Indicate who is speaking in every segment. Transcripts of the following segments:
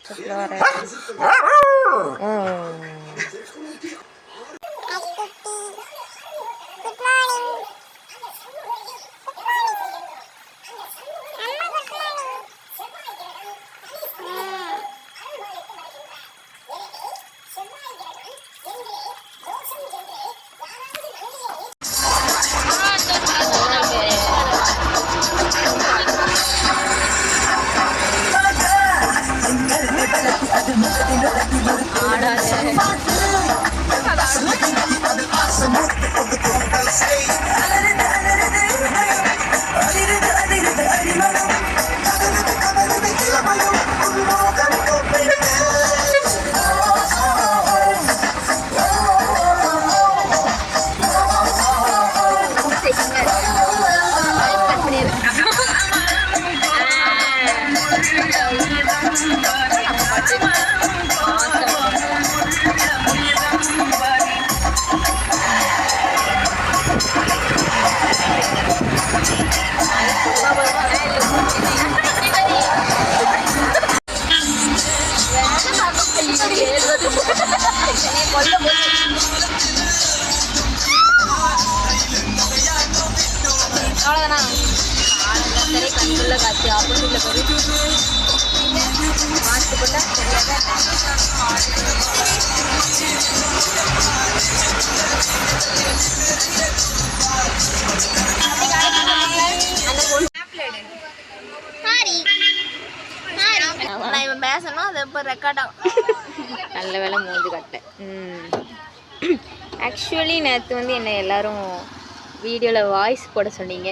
Speaker 1: சூப்பரா அவ்வளோதானா சரி கண்குள்ள காட்சி ஆப்போசிட்ல போய் மாஸ்க் போட்டா நான் பேசணும் அது இப்போ ரெக்கார்ட் ஆகும். நல்ல வேலை மூஞ்சி கட்டேன். ஆக்சுவலி நேற்று வந்து என்ன எல்லாரும் வீடியோவில் வாய்ஸ் போட சொன்னீங்க.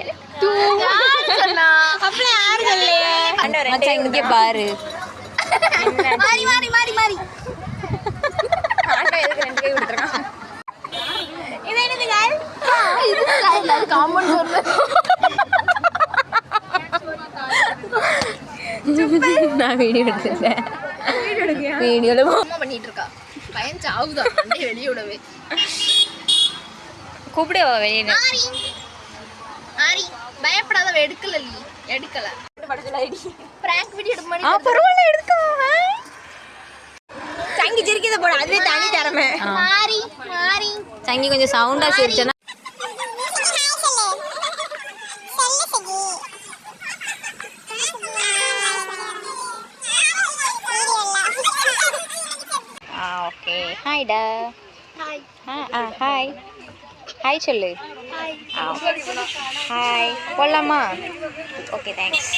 Speaker 1: இங்கே பாரு நான் வீடியோ எடுத்துட்டேன். வீடியோல பண்ணிட்டு இருக்கா பையன் சாவுதா வெளியே விடவே கூப்பிடுவா வெளியே பயப்படாத எடுக்கல எடுக்கல பிராங்க் வீடியோ எடுக்க பரவாயில்ல எடுக்கா சங்கி சிரிக்கத போட அதுவே தனி திறமை மாறி மாறி சங்கி கொஞ்சம் சவுண்டா சிரிச்சனா ஓகே ஹாய் டா ஹாய் ஹாய் ஹாய் சொல்லு ஹாய் போடலாமா? Okay thanks.